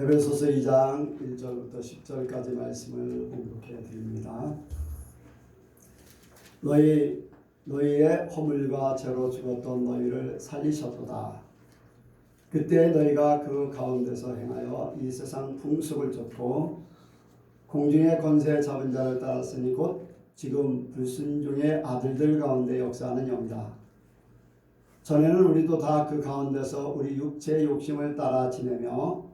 에베소서 2장 1절부터 10절까지 말씀을 공독해 드립니다. 너희의 허물과 죄로 죽었던 너희를 살리셨도다. 그때 너희가 그 가운데서 행하여 이 세상 풍습을 쫓고 공중의 권세 잡은 자를 따랐으니 곧 지금 불순종의 아들들 가운데 역사하는 영이다. 전에는 우리도 다 그 가운데서 우리 육체의 욕심을 따라 지내며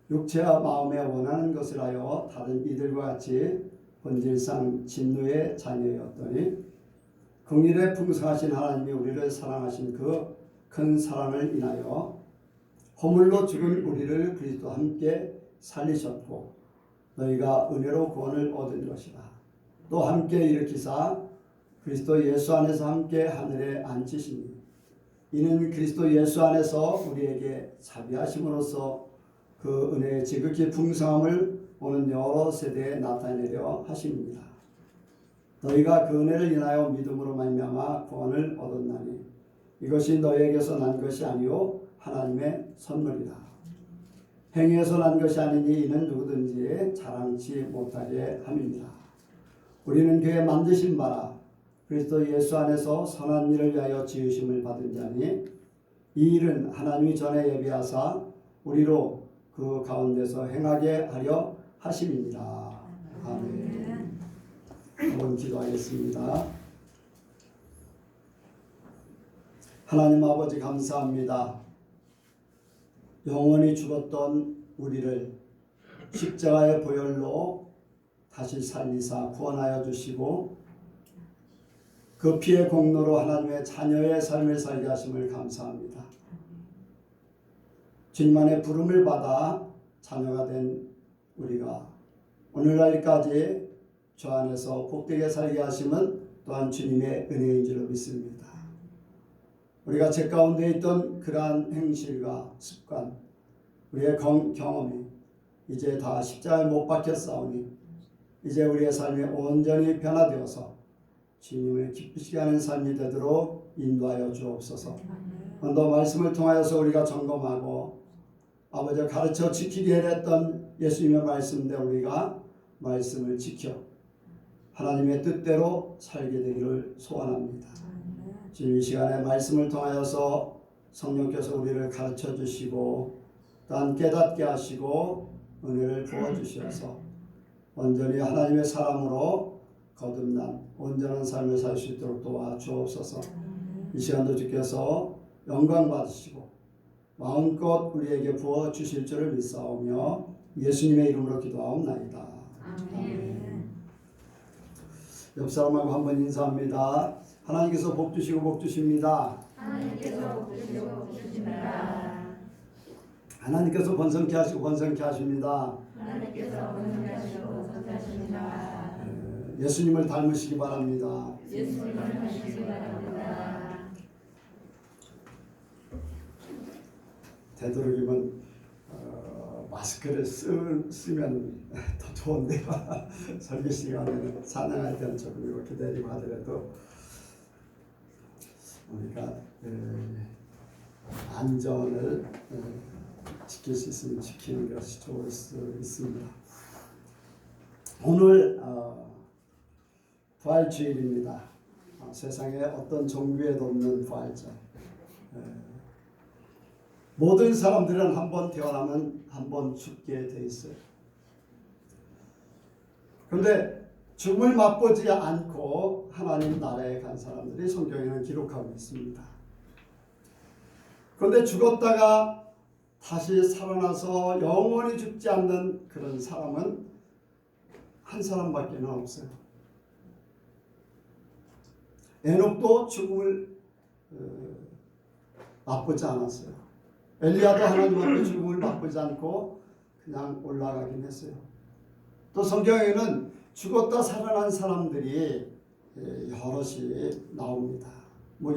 육체와 마음에 원하는 것을 하여 다른 이들과 같이 본질상 진노의 자녀였더니 긍휼에 풍성하신 하나님이 우리를 사랑하신 그 큰 사랑을 인하여 허물로 죽은 우리를 그리스도와 함께 살리셨고 너희가 은혜로 구원을 얻은 것이다. 또 함께 일으키사 그리스도 예수 안에서 함께 하늘에 앉히시니 이는 그리스도 예수 안에서 우리에게 자비하심으로써 그 은혜의 지극히 풍성함을 오는 여러 세대에 나타내려 하십니다. 너희가 그 은혜를 인하여 믿음으로 말미암아 구원을 얻었나니 이것이 너희에게서 난 것이 아니요 하나님의 선물이다. 행위에서 난 것이 아니니 이는 누구든지 자랑치 못하게 함입니다. 우리는 그의 만드신 바라 그리스도 예수 안에서 선한 일을 위하여 지으심을 받은 자니 이 일은 하나님이 전에 예비하사 우리로 그 가운데서 행하게 하려 하심입니다. 아멘. 한번 기도하겠습니다. 하나님 아버지 감사합니다. 영원히 죽었던 우리를 십자가의 보혈로 다시 살리사 구원하여 주시고 그 피의 공로로 하나님의 자녀의 삶을 살게 하심을 감사합니다. 주님만의 부름을 받아 자녀가 된 우리가 오늘날까지 주 안에서 복되게 살게 하심은 또한 주님의 은혜인 줄로 믿습니다. 우리가 죄 가운데 있던 그러한 행실과 습관, 우리의 경험이 이제 다 십자가에 못 박혔사오니 이제 우리의 삶이 온전히 변화되어서 주님을 기쁘시게 하는 삶이 되도록 인도하여 주옵소서. 오늘도 말씀을 통하여서 우리가 점검하고 아버지가 가르쳐 지키게 했던 예수님의 말씀대로 우리가 말씀을 지켜 하나님의 뜻대로 살게 되기를 소원합니다. 지금 이 시간에 말씀을 통하여서 성령께서 우리를 가르쳐 주시고 또한 깨닫게 하시고 은혜를 부어주셔서 온전히 하나님의 사람으로 거듭난 온전한 삶을 살 수 있도록 도와주옵소서. 이 시간도 주께서 영광 받으시고 마음껏 우리에게 부어 주실 줄을 믿사오며 예수님의 이름으로 기도하옵나이다. 아멘. 옆 사람하고 한번 인사합니다. 하나님께서 복 주시고 복 주십니다. 하나님께서 복 주시고 복 주십니다. 하나님께서 번성케 하시고 번성케 하십니다. 하나님께서 번성케 하시고 번성케 하십니다. 예수님을 닮으시기 바랍니다. 예수님을 닮으시기 바랍니다. 되도록이면 마스크를 쓰면 더 좋은데요. 설교 시간에는 찬양할 때는 조금 이렇게 내리고 하더라도 우리가 안전을 지킬 수 있으면 지키는 것이 좋을 수 있습니다. 오늘 부활주일입니다. 세상에 어떤 종교에도 없는 부활절. 모든 사람들은 한 번 태어나면 한 번 죽게 돼 있어요. 그런데 죽음을 맛보지 않고 하나님 나라에 간 사람들이 성경에는 기록하고 있습니다. 그런데 죽었다가 다시 살아나서 영원히 죽지 않는 그런 사람은 한 사람밖에 없어요. 에녹도 죽음을 맛보지 않았어요. 엘리야도 하나님 앞에 죽음을 맛보지 않고 그냥 올라가긴 했어요. 또 성경에는 죽었다 살아난 사람들이 여럿이 나옵니다.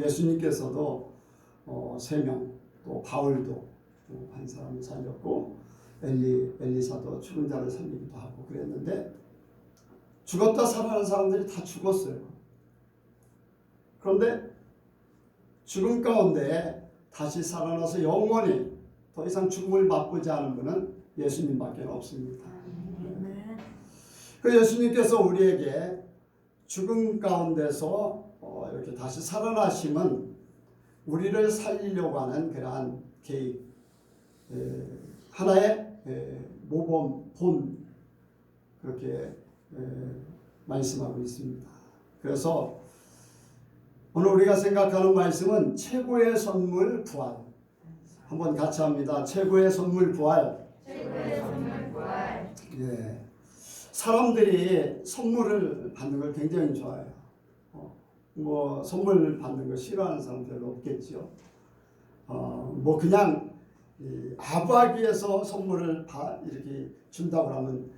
예수님께서도 3명, 또 바울도 한 사람을 살렸고 엘리사도 죽은 자를 살리기도 하고 그랬는데 죽었다 살아난 사람들이 다 죽었어요. 그런데 죽음 가운데 다시 살아나서 영원히 더 이상 죽음을 맛보지 않은 분은 예수님밖에 없습니다. 그 예수님께서 우리에게 죽음 가운데서 이렇게 다시 살아나심은 우리를 살리려고 하는 그러한 계획, 하나의 모범, 본 그렇게 말씀하고 있습니다. 그래서 오늘 우리가 생각하는 말씀은 최고의 선물 부활. 한번 같이 합니다. 최고의 선물 부활. 최고의 선물 부활. 예. 사람들이 선물을 받는 걸 굉장히 좋아해요. 뭐 선물 받는 거 싫어하는 사람 별로 없겠죠. 뭐 그냥 아부하기 위해서 선물을 이렇게 준다고 하면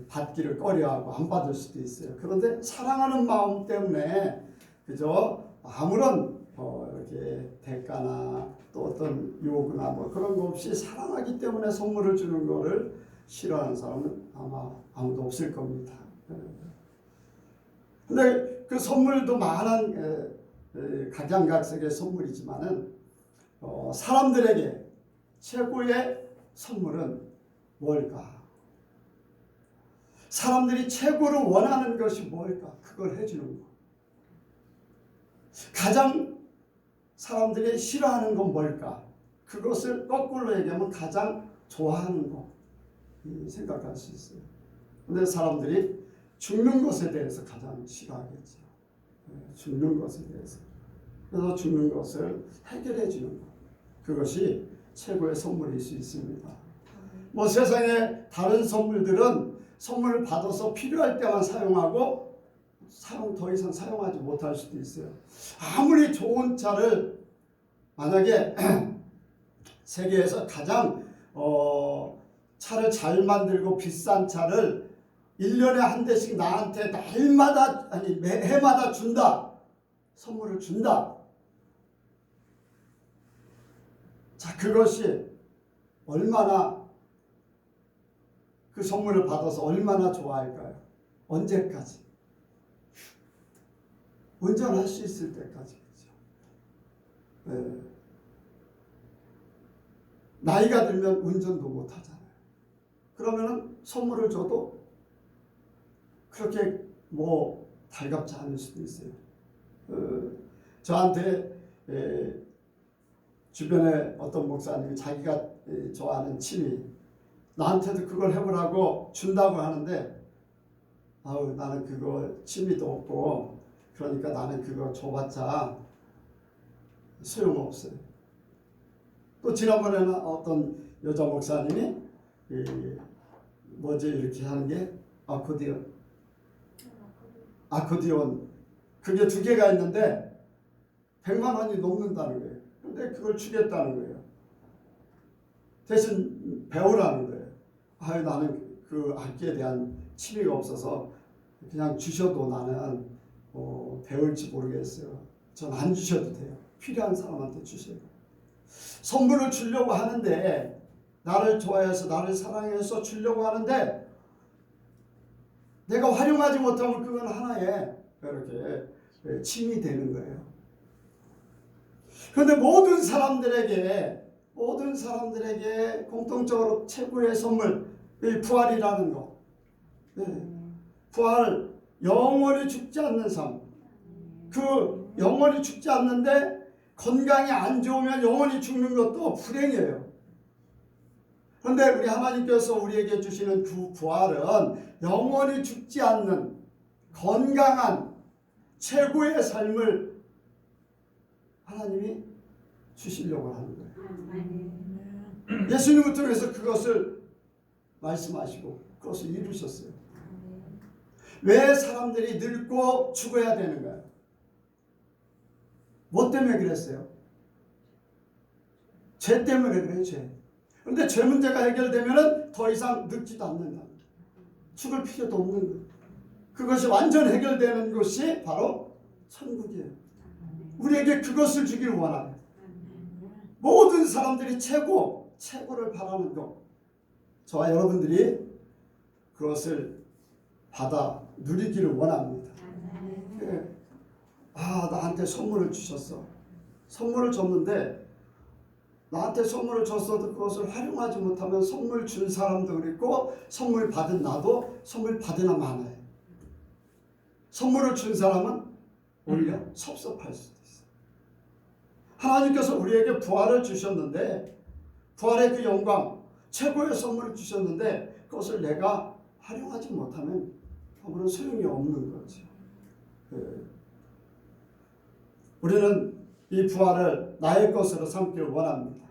받기를 꺼려하고 안 받을 수도 있어요. 그런데 사랑하는 마음 때문에 그저 아무런 이렇게 대가나 또 어떤 요구나 뭐 그런 거 없이 사랑하기 때문에 선물을 주는 거를 싫어하는 사람은 아마 아무도 없을 겁니다. 근데 그 선물도 많은 각양각색의 선물이지만은 사람들에게 최고의 선물은 뭘까? 사람들이 최고로 원하는 것이 뭘까? 그걸 해주는 거. 가장 사람들이 싫어하는 건 뭘까? 그것을 거꾸로 얘기하면 가장 좋아하는 거 생각할 수 있어요. 근데 사람들이 죽는 것에 대해서 가장 싫어하겠죠. 죽는 것에 대해서. 그래서 죽는 것을 해결해 주는 것. 그것이 최고의 선물일 수 있습니다. 뭐 세상에 다른 선물들은 선물을 받아서 필요할 때만 사용하고 더 이상 사용하지 못할 수도 있어요. 아무리 좋은 차를 만약에 세계에서 가장 차를 잘 만들고 비싼 차를 1년에 한 대씩 나한테 날마다 아니 해마다 준다. 선물을 준다. 자, 그것이 얼마나 그 선물을 받아서 얼마나 좋아할까요? 언제까지? 운전할 수 있을 때까지겠죠. 네. 나이가 들면 운전도 못 하잖아요. 그러면은 선물을 줘도 그렇게 뭐 달갑지 않을 수도 있어요. 저한테 주변에 어떤 목사님이 자기가 좋아하는 취미 나한테도 그걸 해보라고 준다고 하는데 나는 그거 취미도 없고 그러니까 나는 그거 줘봤자 소용없어요. 또 지난번에는 어떤 여자 목사님이 뭐지 이렇게 하는 게 아코디온 그게 2개가 있는데 100만 원이 넘는다는 거예요. 근데 그걸 주겠다는 거예요. 대신 배우라는 거예요. 나는 그 악기에 대한 취미가 없어서 그냥 주셔도 나는 배울지 모르겠어요. 전 안 주셔도 돼요. 필요한 사람한테 주세요. 선물을 주려고 하는데 나를 좋아해서 나를 사랑해서 주려고 하는데 내가 활용하지 못하면 그건 하나의 이렇게 침이 되는 거예요. 그런데 모든 사람들에게 공통적으로 최고의 선물 부활이라는 거. 부활, 영원히 죽지 않는 삶. 그 영원히 죽지 않는데 건강이 안 좋으면 영원히 죽는 것도 불행이에요. 그런데 우리 하나님께서 우리에게 주시는 그 부활은 영원히 죽지 않는 건강한 최고의 삶을 하나님이 주시려고 하는 거예요. 예수님을 통해서 그것을 말씀하시고 그것을 이루셨어요. 왜 사람들이 늙고 죽어야 되는가요? 뭐 때문에 그랬어요? 죄 때문에 그래요. 죄. 그런데 죄 문제가 해결되면 더 이상 늙지도 않는다. 죽을 필요도 없는 거예요. 그것이 완전 해결되는 것이 바로 천국이에요. 우리에게 그것을 주기를 원하는 모든 사람들이 최고를 바라는 것. 저와 여러분들이 그것을 받아 누리기를 원합니다. 나한테 선물을 주셨어. 선물을 줬는데 나한테 선물을 줬어도 그것을 활용하지 못하면 선물 준 사람도 그랬고 선물 받은 나도 선물 받으나 마나요. 선물을 준 사람은 오히려 섭섭할 수도 있어요. 하나님께서 우리에게 부활을 주셨는데 부활의 그 영광 최고의 선물을 주셨는데 그것을 내가 활용하지 못하면 아무런 소용이 없는 거죠. 우리는 이 부활을 나의 것으로 삼기를 원합니다.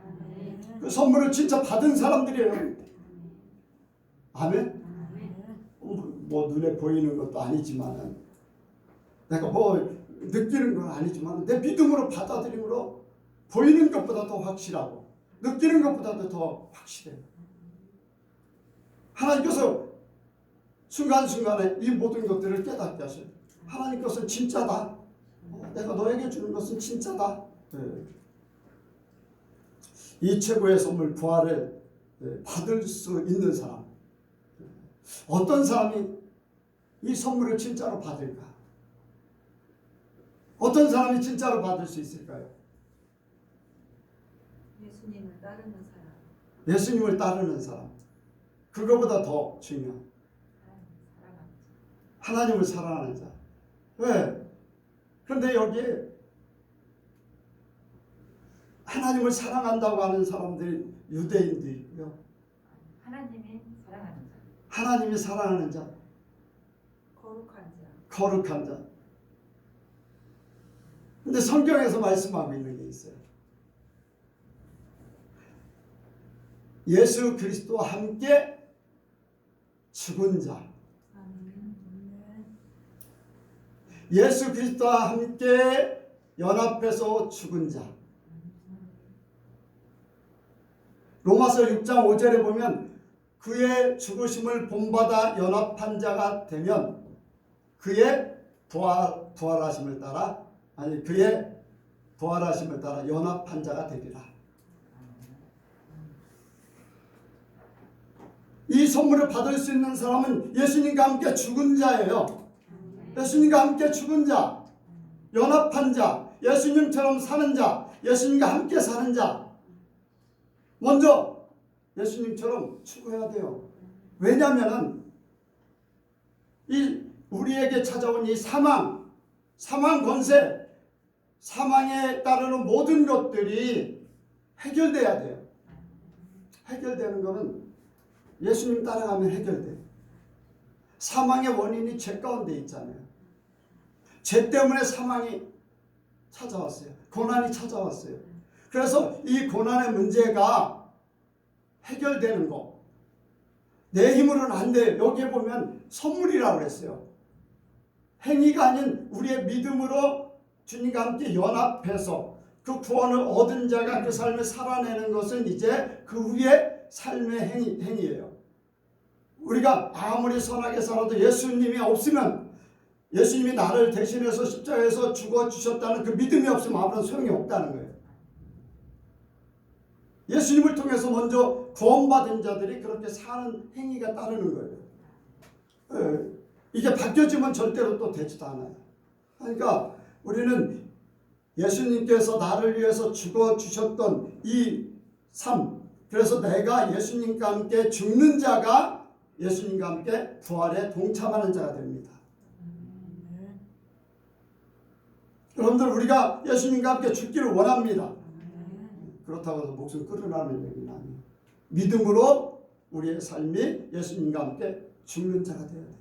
그 선물을 진짜 받은 사람들이에요. 아멘? 뭐 눈에 보이는 것도 아니지만은 내가 뭐 느끼는 건 아니지만 내 믿음으로 받아들임으로 보이는 것보다 더 확실하고 느끼는 것보다도 더 확실해요. 하나님께서 순간순간에 이 모든 것들을 깨닫게 하셔요. 하나님 것은 진짜다. 내가 너에게 주는 것은 진짜다. 이 최고의 선물 부활을 받을 수 있는 사람, 어떤 사람이 이 선물을 진짜로 받을까? 어떤 사람이 진짜로 받을 수 있을까요? 예수님을 따르는 사람. 예수님을 따르는 사람. 그거보다 더 중요한 하나님을 사랑하는 자. 왜? 그런데 여기에 하나님을 사랑한다고 하는 사람들이 유대인도 있고요. 하나님이 사랑하는 자. 하나님이 사랑하는 자. 거룩한 자. 거룩한 자. 근데 성경에서 말씀하고 있는 게 있어요. 예수 그리스도와 함께 죽은 자. 예수 그리스도와 함께 연합해서 죽은 자. 로마서 6장 5절에 보면 그의 죽으심을 본받아 연합한 자가 되면 그의 부활하심을 따라 그의 부활하심을 따라 연합한 자가 되리라. 이 선물을 받을 수 있는 사람은 예수님과 함께 죽은 자예요. 예수님과 함께 죽은 자, 연합한 자, 예수님처럼 사는 자, 예수님과 함께 사는 자. 먼저 예수님처럼 추구해야 돼요. 왜냐하면 이 우리에게 찾아온 이 사망 권세, 사망에 따르는 모든 것들이 해결돼야 돼요. 해결되는 것은 예수님 따라가면 해결돼요. 사망의 원인이 죄 가운데 있잖아요. 죄 때문에 사망이 찾아왔어요. 고난이 찾아왔어요. 그래서 이 고난의 문제가 해결되는 거. 내 힘으로는 안 돼요. 여기에 보면 선물이라고 그랬어요. 행위가 아닌 우리의 믿음으로 주님과 함께 연합해서 그 구원을 얻은 자가 그 삶을 살아내는 것은 이제 그 위에 삶의 행위예요. 우리가 아무리 선하게 살아도 예수님이 없으면, 예수님이 나를 대신해서 십자가에서 죽어주셨다는 그 믿음이 없으면 아무런 소용이 없다는 거예요. 예수님을 통해서 먼저 구원받은 자들이 그렇게 사는 행위가 따르는 거예요. 이게 바뀌어지면 절대로 또 되지도 않아요. 그러니까 우리는 예수님께서 나를 위해서 죽어주셨던 이 삶, 그래서 내가 예수님과 함께 죽는 자가 예수님과 함께 부활에 동참하는 자가 됩니다. 여러분들, 우리가 예수님과 함께 죽기를 원합니다. 그렇다고 해서 목숨 끊으라는 얘기는 아니에요. 믿음으로 우리의 삶이 예수님과 함께 죽는 자가 되어야 돼요.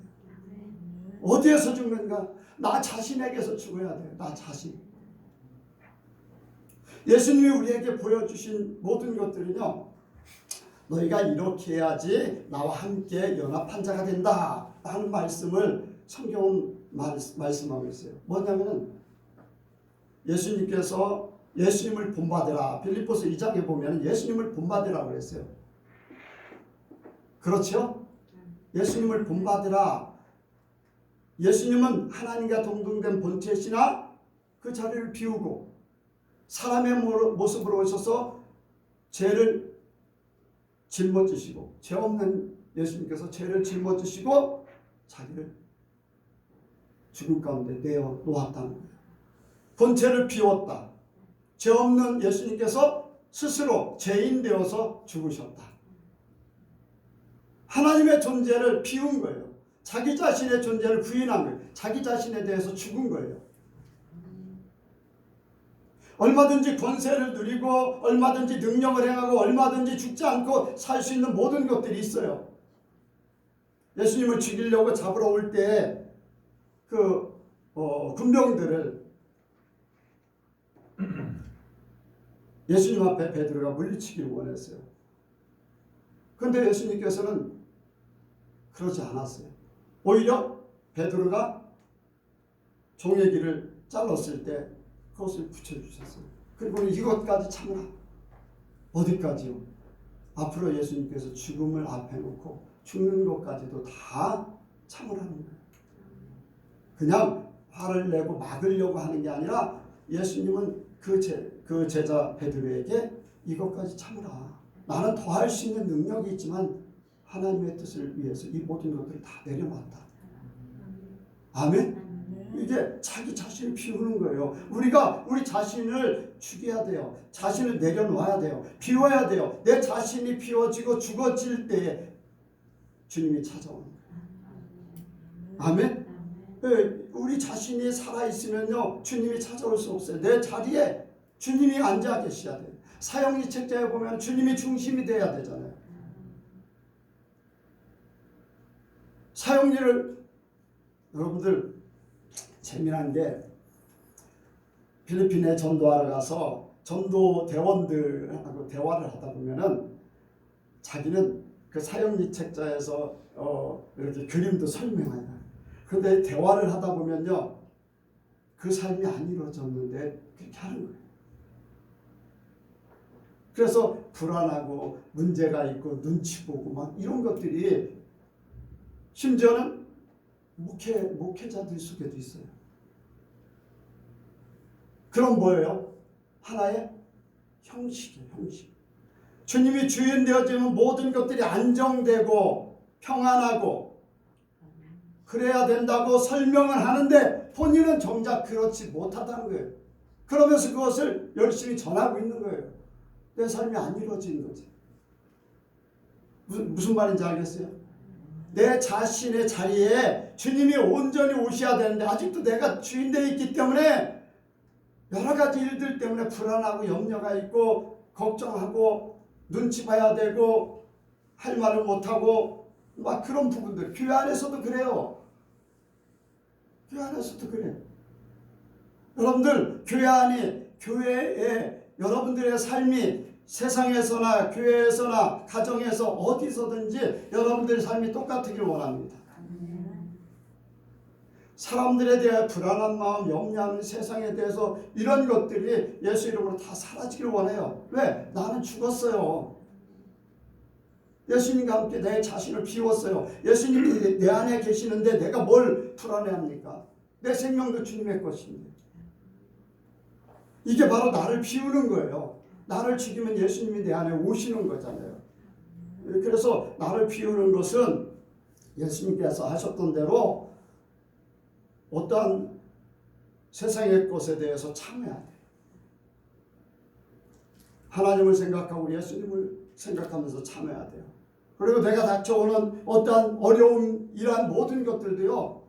어디에서 죽는가? 나 자신에게서 죽어야 돼요. 나 자신. 예수님이 우리에게 보여주신 모든 것들은요, 너희가 이렇게 해야지 나와 함께 연합한 자가 된다 하는 말씀을 성경은 말씀하고 있어요. 뭐냐면은 예수님께서 예수님을 본받으라. 빌립보서 2장에 보면 예수님을 본받으라고 그랬어요. 그렇죠? 예수님을 본받으라. 예수님은 하나님과 동등된 본체시나 그 자리를 비우고 사람의 모습으로 오셔서 죄를 짊어지시고, 죄 없는 예수님께서 죄를 짊어지시고 자기를 죽음 가운데 내어 놓았다는 거예요. 본체를 비웠다. 죄 없는 예수님께서 스스로 죄인 되어서 죽으셨다. 하나님의 존재를 비운 거예요. 자기 자신의 존재를 부인한 거예요. 자기 자신에 대해서 죽은 거예요. 얼마든지 권세를 누리고 얼마든지 능력을 행하고 얼마든지 죽지 않고 살 수 있는 모든 것들이 있어요. 예수님을 죽이려고 잡으러 올 때 그 군병들을 예수님 앞에 베드로가 물리치기를 원했어요. 그런데 예수님께서는 그러지 않았어요. 오히려 베드로가 종의 길을 잘랐을 때 그것을 붙여주셨어요. 그리고 이것까지 참으라. 어디까지요? 앞으로 예수님께서 죽음을 앞에 놓고 죽는 것까지도 다 참으라는 거예요. 그냥 화를 내고 막으려고 하는 게 아니라 예수님은 그 제자 베드로에게 이것까지 참으라. 나는 더 할 수 있는 능력이 있지만 하나님의 뜻을 위해서 이 모든 것들을 다 내려놨다. 아멘? 이게 자기 자신을 비우는 거예요. 우리가 우리 자신을 죽여야 돼요. 자신을 내려놔야 돼요. 비워야 돼요. 내 자신이 비워지고 죽어질 때에 주님이 찾아오는 거예요. 아멘? 우리 자신이 살아있으면요 주님이 찾아올 수 없어요. 내 자리에 주님이 앉아 계셔야 돼요. 사형리 책자에 보면 주님이 중심이 돼야 되잖아요. 사형리를 여러분들 재미난 게 필리핀에 전도하러 가서 전도 대원들하고 대화를 하다 보면은 자기는 그 사형리 책자에서 이렇게 그림도 설명해요. 그런데 대화를 하다 보면요 그 삶이 안 이루어졌는데 그렇게 하는 거예요. 그래서 불안하고 문제가 있고 눈치 보고 막 이런 것들이 심지어는 목회자들 속에도 있어요. 그럼 뭐예요? 하나의 형식이에요. 형식. 주님이 주인 되어지면 모든 것들이 안정되고 평안하고 그래야 된다고 설명을 하는데 본인은 정작 그렇지 못하다는 거예요. 그러면서 그것을 열심히 전하고 있는 거예요. 내 삶이 안 이루어지는 거지. 무슨 말인지 알겠어요? 내 자신의 자리에 주님이 온전히 오셔야 되는데 아직도 내가 주인 되어 있기 때문에 여러 가지 일들 때문에 불안하고 염려가 있고 걱정하고 눈치 봐야 되고 할 말을 못하고 막 그런 부분들. 교회 안에서도 그래요. 교회 안에서도 그래요. 여러분들 교회에 여러분들의 삶이 세상에서나 교회에서나 가정에서 어디서든지 여러분들의 삶이 똑같기를 원합니다. 사람들에 대한 불안한 마음, 염려하는 세상에 대해서 이런 것들이 예수 이름으로 다 사라지길 원해요. 왜? 나는 죽었어요. 예수님과 함께 내 자신을 비웠어요. 예수님이 내 안에 계시는데 내가 뭘 불안해합니까? 내 생명도 주님의 것인데. 이게 바로 나를 비우는 거예요. 나를 죽이면 예수님이 내 안에 오시는 거잖아요. 그래서 나를 비우는 것은 예수님께서 하셨던 대로 어떠한 세상의 것에 대해서 참여해야 돼요. 하나님을 생각하고 예수님을 생각하면서 참여해야 돼요. 그리고 내가 닥쳐오는 어떠한 어려움 이러한 모든 것들도요.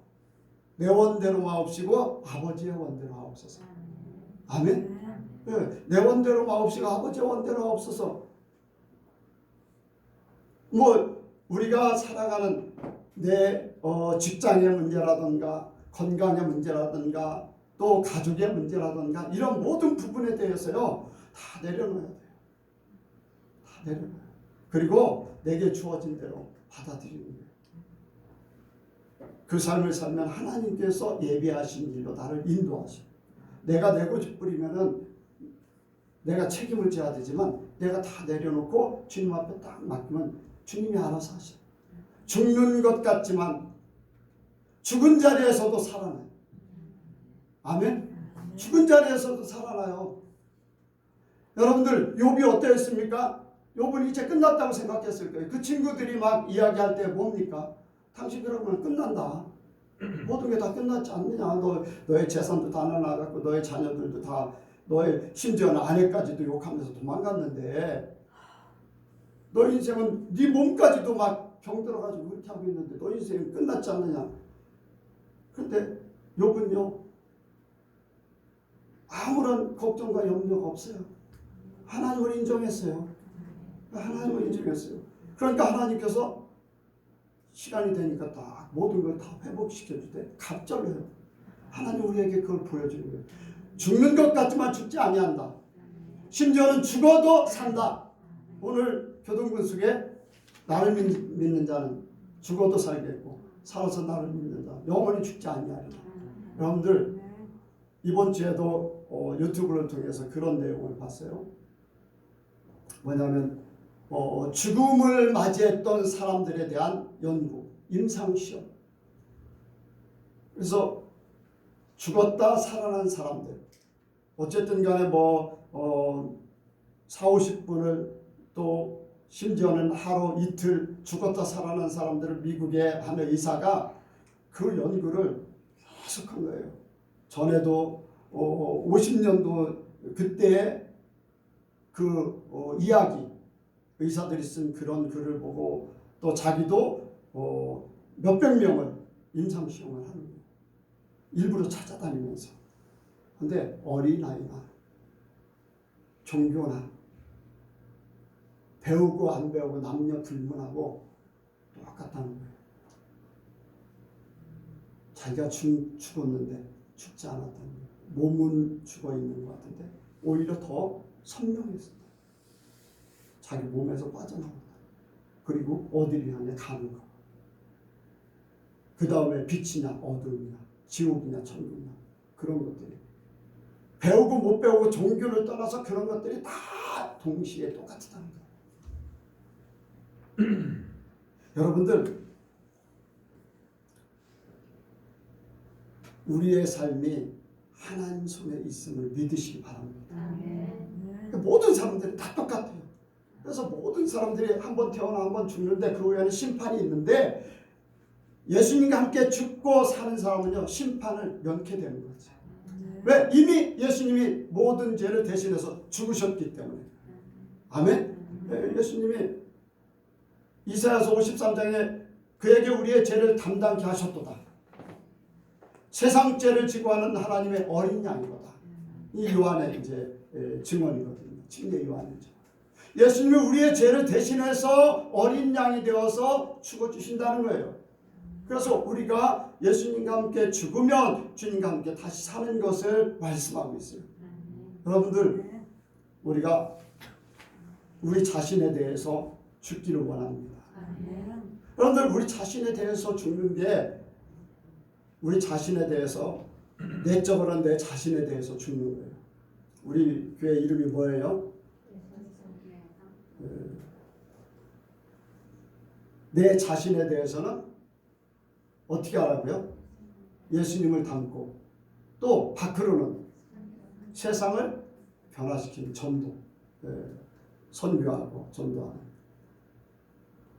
내 원대로 마옵시고 아버지의 원대로 하옵소서. 아멘? 네, 내 원대로 마옵시고 아버지의 원대로 하옵소서. 우리가 살아가는 내 직장의 문제라든가 건강의 문제라든가 또 가족의 문제라든가 이런 모든 부분에 대해서요. 다 내려놔야 돼요. 다 내려놔요. 그리고 내게 주어진 대로 받아들이는 거예요. 그 삶을 살면 하나님께서 예비하신 일로 나를 인도하시고 내가 내 고집 부리면은 내가 책임을 져야 되지만 내가 다 내려놓고 주님 앞에 딱 맡기면 주님이 알아서 하셔요. 죽는 것 같지만 죽은 자리에서도 살아나요. 아멘? 죽은 자리에서도 살아나요. 여러분들 욥이 어떠했습니까? 욥은 이제 끝났다고 생각했을 거예요. 그 친구들이 막 이야기할 때 뭡니까? 당신 그러면 끝난다. 모든 게 다 끝났지 않느냐. 너의 재산도 다 나눠나갔고 너의 자녀들도 다 너의 심지어는 아내까지도 욕하면서 도망갔는데 너 인생은 네 몸까지도 막 병들어가지고 그렇게 하고 있는데 너 인생은 끝났지 않느냐. 그런데 욥은요 아무런 걱정과 염려가 없어요. 하나님을 인정했어요. 하나님을 인정했어요. 그러니까 하나님께서 시간이 되니까 딱 모든 걸 다 회복시켜주되 갑절해요. 하나님 우리에게 그걸 보여주는 거예요. 죽는 것 같지만 죽지 아니한다. 심지어는 죽어도 산다. 오늘 교동군 속에 나를 믿는 자는 죽어도 살겠고 살아서 나를 믿는 자 영원히 죽지 아니하리라. 여러분들 이번 주에도 유튜브를 통해서 그런 내용을 봤어요. 뭐냐면 죽음을 맞이했던 사람들에 대한 연구, 임상시험. 그래서 죽었다 살아난 사람들 어쨌든 간에 4, 50분을 또 심지어는 하루 이틀 죽었다 살아난 사람들을 미국의 한 의사가 그 연구를 계속한 거예요. 전에도 50년도 그때 그 이야기 의사들이 쓴 그런 글을 보고 또 자기도 몇백 명을 임상시험을 하는 거예요. 일부러 찾아다니면서. 근데 어린아이나 종교나 배우고 안 배우고 남녀 불문하고 똑같다는 거예요. 자기가 죽었는데 죽지 않았다는 거예요. 몸은 죽어 있는 것 같은데 오히려 더 선명했습니다. 자기 몸에서 빠져나온다. 그리고 어디를 향해 가는 거. 그 다음에 빛이냐 어둠이냐 지옥이냐 천국이냐 그런 것들이 배우고 못 배우고 종교를 떠나서 그런 것들이 다 동시에 똑같다는 거예요. 여러분들 우리의 삶이 하나님 손에 있음을 믿으시기 바랍니다. 모든 사람들이 다 똑같아요. 그래서 모든 사람들이 한번 태어나 한번 죽는데 그 후에는 심판이 있는데 예수님과 함께 죽고 사는 사람은요 심판을 면케 되는 거죠. 왜? 이미 예수님이 모든 죄를 대신해서 죽으셨기 때문에. 아멘? 예수님이 이사야서 53장에 그에게 우리의 죄를 담당케 하셨도다. 세상 죄를 지고 하는 하나님의 어린 양이로다. 이 요한의 이제 증언이거든요. 침례 요한의 증언. 예수님이 우리의 죄를 대신해서 어린 양이 되어서 죽어주신다는 거예요. 그래서 우리가 예수님과 함께 죽으면 주님과 함께 다시 사는 것을 말씀하고 있어요. 여러분들 우리가 우리 자신에 대해서 죽기를 원합니다. 여러분들 우리 자신에 대해서 죽는 게 우리 자신에 대해서 내적으로 내 자신에 대해서 죽는 거예요. 우리 교회 이름이 뭐예요? 내 자신에 대해서는 어떻게 하라고요? 예수님을 닮고 또 밖으로는 세상을 변화시키는 전도, 선교하고 전도하는.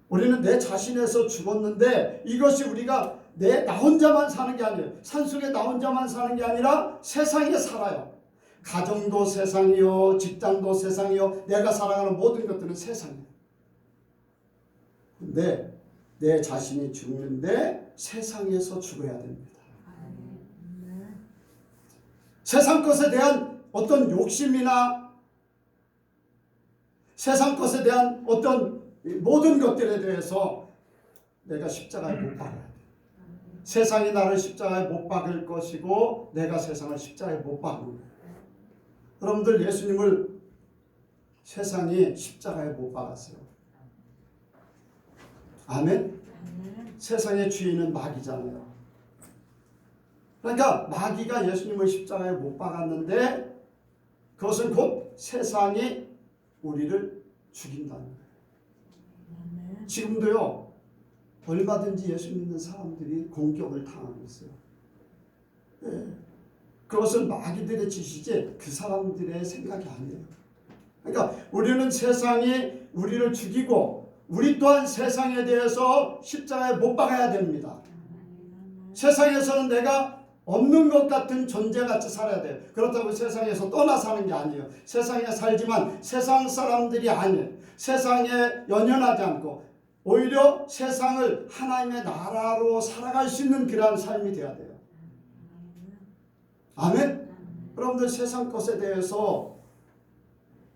우리는 내 자신에서 죽었는데 이것이 우리가 나 혼자만 사는 게 아니에요. 산속에 나 혼자만 사는 게 아니라 세상에 살아요. 가정도 세상이요, 직장도 세상이요, 내가 살아가는 모든 것들은 세상이에요. 근데 내 자신이 죽는데 세상에서 죽어야 됩니다. 세상 것에 대한 어떤 욕심이나 세상 것에 대한 어떤 모든 것들에 대해서 내가 십자가에 못 박아야 돼. 세상이 나를 십자가에 못 박을 것이고 내가 세상을 십자가에 못 박는 거예요. 여러분들 예수님을 세상이 십자가에 못 박았어요. 아멘? 세상의 주인은 마귀잖아요. 그러니까 마귀가 예수님을 십자가에 못 박았는데 그것은 곧 세상이 우리를 죽인다는 거예요. 지금도요 얼마든지 예수 믿는 사람들이 공격을 당하고 있어요. 그것은 마귀들의 짓이지 그 사람들의 생각이 아니에요. 그러니까 우리는 세상이 우리를 죽이고 우리 또한 세상에 대해서 십자가에 못 박아야 됩니다. 세상에서는 내가 없는 것 같은 존재같이 살아야 돼요. 그렇다고 세상에서 떠나 사는 게 아니에요. 세상에 살지만 세상 사람들이 아니에요. 세상에 연연하지 않고 오히려 세상을 하나님의 나라로 살아갈 수 있는 그러한 삶이 되어야 돼요. 아멘? 여러분들 세상 것에 대해서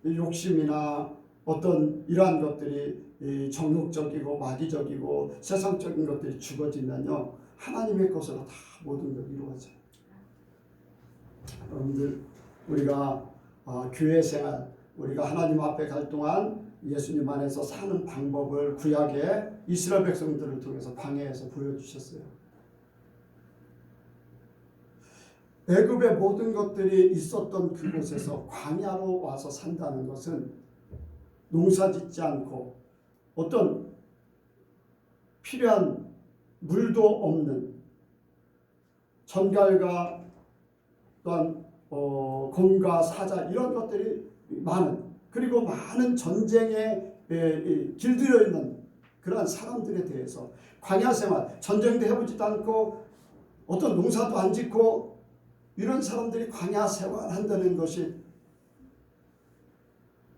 욕심이나 어떤 이러한 것들이 정욕적이고 마귀적이고 세상적인 것들이 죽어지면요, 하나님의 것으로 다 모든 걸 이루어져요. 여러분들 우리가 교회 생활, 우리가 하나님 앞에 갈 동안 예수님 안에서 사는 방법을 구약의 이스라엘 백성들을 통해서 광야에서 보여주셨어요. 애굽의 모든 것들이 있었던 그곳에서 광야로 와서 산다는 것은 농사짓지 않고 어떤 필요한 물도 없는 전갈과 또한 곰과 사자 이런 것들이 많은, 그리고 많은 전쟁에 길들여 있는 그러한 사람들에 대해서 광야 생활, 전쟁도 해보지도 않고 어떤 농사도 안 짓고 이런 사람들이 광야 생활한다는 것이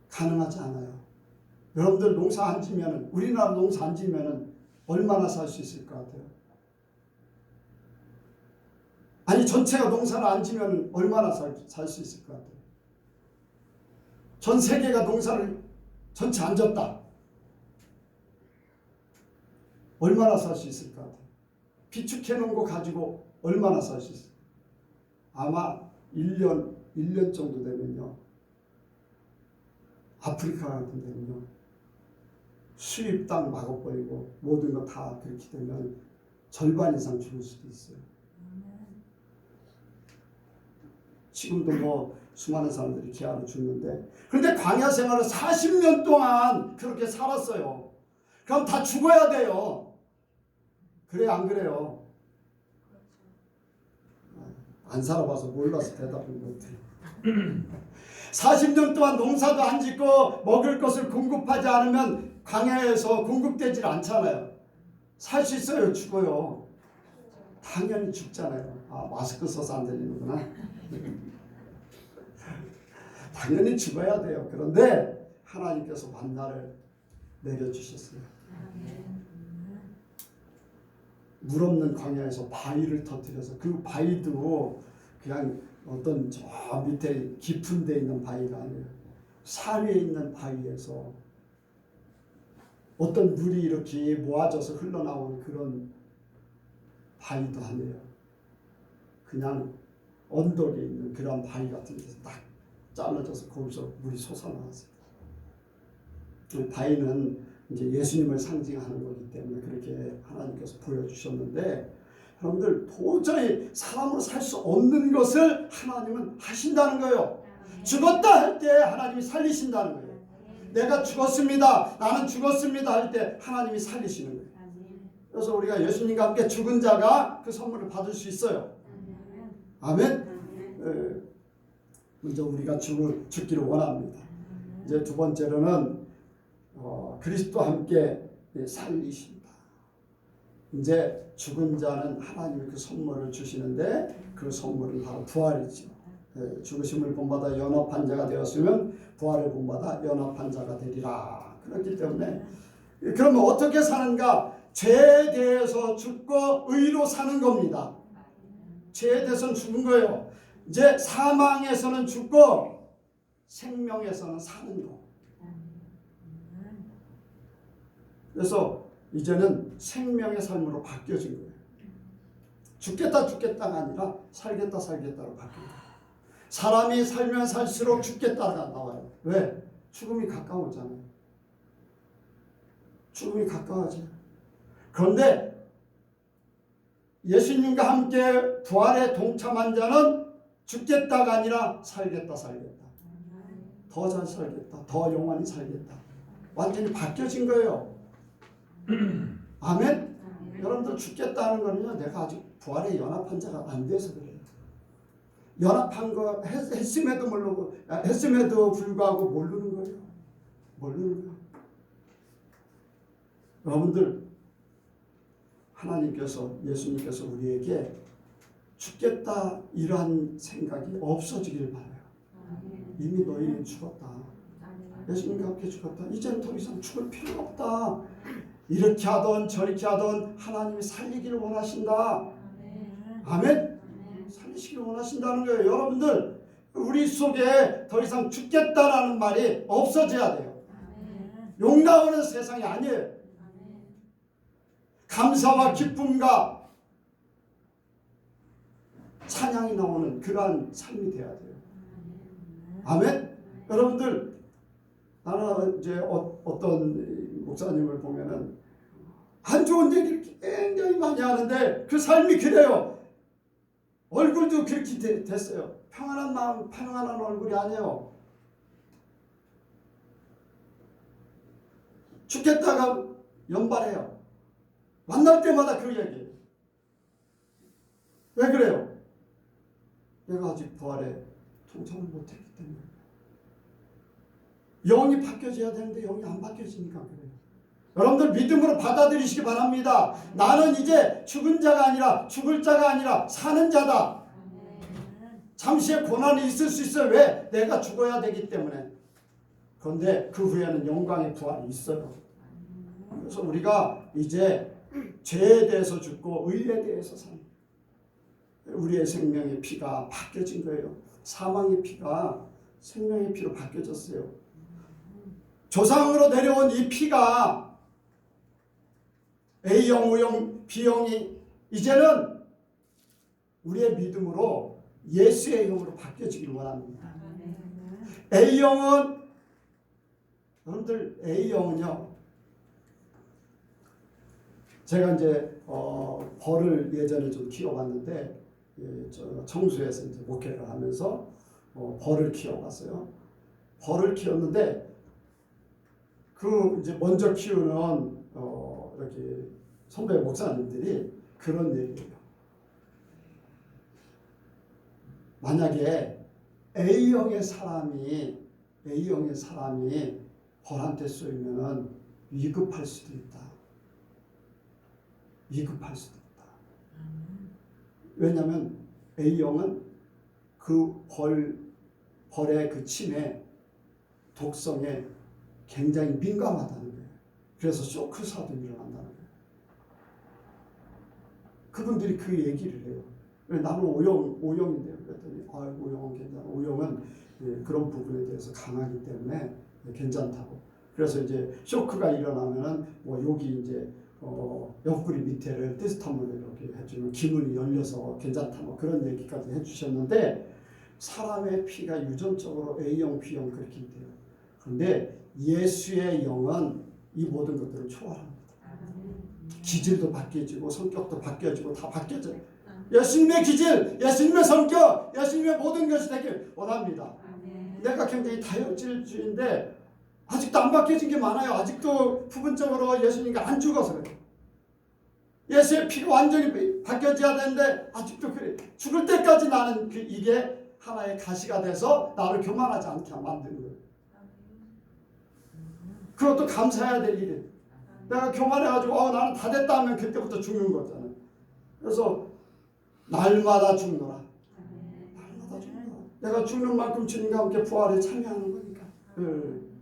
가능하지 않아요. 여러분들 농사 안 지면은, 우리나라 농사 안 지면은 얼마나 살 수 있을 것 같아요? 아니 전체가 농사를 안 지면은 얼마나 살 수 있을 것 같아요? 전 세계가 농사를 전체 안 졌다. 얼마나 살 수 있을 것 같아요? 비축해 놓은 거 가지고 얼마나 살 수 있을까요? 아마 1년 정도 되면요, 아프리카 같은 데는요, 수입 땅 막아버리고 모든 거 다 그렇게 되면 절반 이상 죽을 수도 있어요. 지금도 뭐 수많은 사람들이 기아로 죽는데, 그런데 광야 생활을 40년 동안 그렇게 살았어요. 그럼 다 죽어야 돼요. 그래 안 그래요? 안 살아봐서 몰라서 대답을 못해요. 40년 동안 농사도 안 짓고 먹을 것을 공급하지 않으면 광야에서 공급되질 않잖아요. 살 수 있어요? 죽어요. 당연히 죽잖아요. 아, 마스크 써서 안 들리는구나. 당연히 죽어야 돼요. 그런데 하나님께서 만나를 내려주셨어요. 물 없는 광야에서 바위를 터뜨려서, 그 바위도 그냥 어떤 저 밑에 깊은 데 있는 바위가 아니에요. 산 위에 있는 바위에서 어떤 물이 이렇게 모아져서 흘러나오는 그런 바위도 아니에요. 그냥 언덕에 있는 그런 바위 같은 데서 딱 잘라져서 거기서 물이 솟아나왔어요. 바위는 이제 예수님을 상징하는 거기 때문에 그렇게 하나님께서 보여주셨는데, 여러분들 도저히 사람으로 살 수 없는 것을 하나님은 하신다는 거예요. 죽었다 할 때 하나님이 살리신다는 거예요. 내가 죽었습니다, 나는 죽었습니다 할 때 하나님이 살리시는 거예요. 그래서 우리가 예수님과 함께 죽은 자가 그 선물을 받을 수 있어요. 아멘. 먼저 우리가 죽기를 원합니다. 이제 두 번째로는 그리스도와 함께 살리신다. 이제 죽은 자는 하나님이 그 선물을 주시는데, 그 선물은 바로 부활이죠. 죽으심을 본받아 연합한 자가 되었으면 부활을 본받아 연합한 자가 되리라. 그렇기 때문에 그러면 어떻게 사는가? 죄에 대해서 죽고 의로 사는 겁니다. 죄에 대해서는 죽은 거예요. 이제 사망에서는 죽고 생명에서는 사는 거. 그래서 이제는 생명의 삶으로 바뀌어진 거예요. 죽겠다가 아니라 살겠다로 바뀌는 거예요. 사람이 살면 살수록 죽겠다가 나와요. 왜? 죽음이 가까워잖아요. 죽음이 가까워져요. 그런데 예수님과 함께 부활에 동참한 자는 죽겠다가 아니라 살겠다. 더 잘 살겠다. 더 영원히 살겠다. 완전히 바뀌어진 거예요. 아멘? 여러분들 죽겠다는 거는요, 내가 아직 부활에 연합한 자가 안 돼서 그래요. 연합한 거 했음에도 불구하고 모르는 거예요. 모르는 거예요. 여러분들, 하나님께서, 예수님께서 우리에게 죽겠다 이러한 생각이 없어지길 바라요. 이미 너희는 죽었다. 예수님과 함께 죽었다. 이제는 더 이상 죽을 필요가 없다. 이렇게 하던 저렇게 하던 하나님이 살리기를 원하신다. 아멘. 살리시기를 원하신다는 거예요. 여러분들 우리 속에 더 이상 죽겠다라는 말이 없어져야 돼요. 욕 나오는 세상이 아니에요. 감사와 기쁨과 찬양이 나오는 그러한 삶이 돼야 돼요. 아멘. 여러분들 나는 이제 어떤 목사님을 보면은 안 좋은 얘기를 굉장히 많이 하는데 그 삶이 그래요. 얼굴도 그렇게 됐어요. 평안한 마음, 평안한 얼굴이 아니에요. 죽겠다가 연발해요. 만날 때마다 그 얘기예요. 왜 그래요? 내가 아직 부활에 동참을 못했기 때문에. 영이 바뀌어져야 되는데 영이 안 바뀌어지니까 그래요. 여러분들 믿음으로 받아들이시기 바랍니다. 나는 이제 죽은 자가 아니라 죽을 자가 아니라 사는 자다. 잠시의 고난이 있을 수 있어요. 왜? 내가 죽어야 되기 때문에. 그런데 그 후에는 영광의 부활이 있어요. 그래서 우리가 이제 죄에 대해서 죽고 의에 대해서 사는 우리의 생명의 피가 바뀌어진 거예요. 사망의 피가 생명의 피로 바뀌어졌어요. 조상으로 내려온 이 피가 A형, O형, B형이 이제는 우리의 믿음으로 예수의 형으로 바뀌어지기를 원합니다. A형은 여러분들 A형은요. 제가 이제 벌을 예전에 좀 키워봤는데 청주에서 이제 목회를 하면서 벌을 키워봤어요. 벌을 키웠는데 그 이제 먼저 키우는 이렇게 선배 목사님들이 그런 얘기예요. 만약에 A형의 사람이 벌한테 쏘이면은 위급할 수도 있다. 위급할 수도 있다. 왜냐하면 A형은 그 벌의 그 침에 독성에 굉장히 민감하다는 거예요. 그래서 쇼크사도 일어난다는 거예요. 그분들이 그 얘기를 해요. 나는 O형인데요. 그랬더니 O형은 괜찮아. O형은 그런 부분에 대해서 강하기 때문에 괜찮다고. 그래서 이제 쇼크가 일어나면은 뭐 여기 이제 옆구리 밑에를 테스트함으로 이렇게 해주면 기문이 열려서 괜찮다 뭐 그런 얘기까지 해주셨는데 사람의 피가 유전적으로 A형, B형 그렇게 돼요. 그런데 예수의 영은 이 모든 것들을 초월합니다. 기질도 바뀌어지고 성격도 바뀌어지고 다 바뀌어져요. 예수님의 기질, 예수님의 성격, 예수님의 모든 것이 되길 원합니다. 내가 굉장히 다혈질주의인데 아직도 안 바뀌어진 게 많아요. 아직도 부분적으로 예수님과 안 죽어서 그래요. 예수의 피가 완전히 바뀌어져야 되는데 아직도 그래. 죽을 때까지 나는 이게 하나의 가시가 돼서 나를 교만하지 않게 만드는 거예요. 그것도 감사해야 될 일이에요. 내가 교만해가지고 나는 다 됐다 하면 그때부터 죽는 거잖아요. 그래서 날마다 죽노라. 날마다 죽노라. 내가 죽는 만큼 주님과 함께 부활에 참여하는 거니까.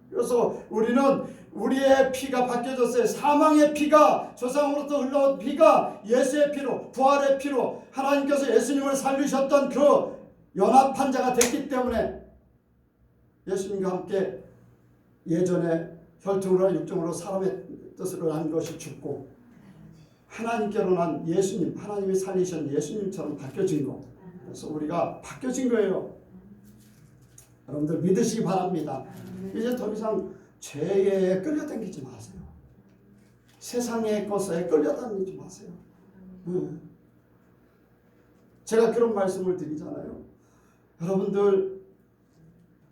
그래서 우리는 우리의 피가 바뀌어졌어요. 사망의 피가 조상으로부터 흘러온 피가 예수의 피로 부활의 피로 하나님께서 예수님을 살리셨던 그 연합한 자가 됐기 때문에 예수님과 함께 예전에 혈통으로 육정으로 사람의 뜻으로 난 것이 죽고 하나님께로 난 예수님 하나님이 살리신 예수님처럼 바뀌어진 거. 그래서 우리가 바뀌어진 거예요. 여러분들 믿으시기 바랍니다. 이제 더 이상 죄에 끌려다니지 마세요. 세상의 것에 끌려다니지 마세요. 제가 그런 말씀을 드리잖아요. 여러분들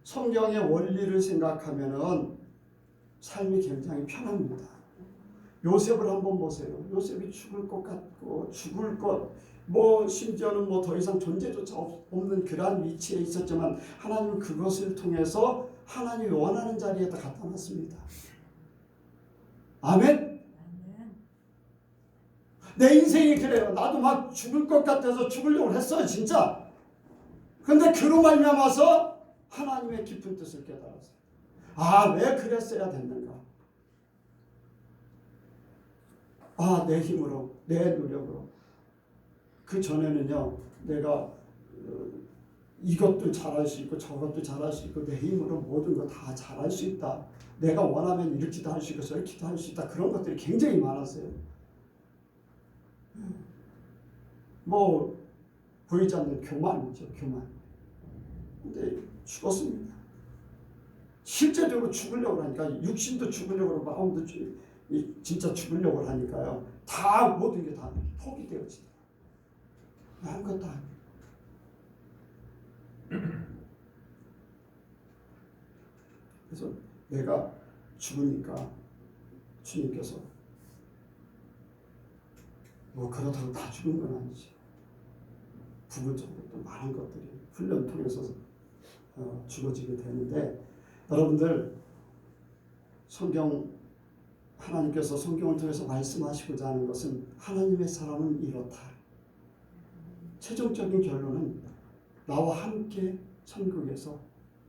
성경의 원리를 생각하면은 삶이 굉장히 편합니다. 요셉을 한번 보세요. 요셉이 죽을 것 같고 죽을 것 뭐 심지어는 뭐 더 이상 존재조차 없는 그러한 위치에 있었지만 하나님은 그것을 통해서 하나님이 원하는 자리에다 갖다 놨습니다. 아멘. 내 인생이 그래요. 나도 막 죽을 것 같아서 죽으려고 했어요, 진짜. 근데 그로 말미암아서 하나님의 깊은 뜻을 깨달았어요. 아, 왜 그랬어야 됐는가? 아, 내 힘으로, 내 노력으로. 그 전에는요, 내가 이것도 잘할 수 있고 저것도 잘할 수 있고 내 힘으로 모든 거 다 잘할 수 있다. 내가 원하면 이렇게도 할 수 있고 저렇게도 할 수 있다. 그런 것들이 굉장히 많았어요. 뭐 보이지 않는 교만이죠, 교만. 근데 죽었습니다. 실제적으로 죽으려고 하니까 육신도 죽으려고 하고 마음도 진짜 죽으려고 하니까요. 다 모든 게 다 포기 되어지더라고요. 아무것도 안 해요. 그래서 내가 죽으니까 주님께서 뭐 그렇다고 다 죽은 건 아니지. 부분적으로 또 많은 것들이 훈련 통해서 죽어지게 되는데, 여러분들 성경, 하나님께서 성경을 통해서 말씀하시고자 하는 것은 하나님의 사람은 이렇다. 최종적인 결론은 나와 함께 천국에서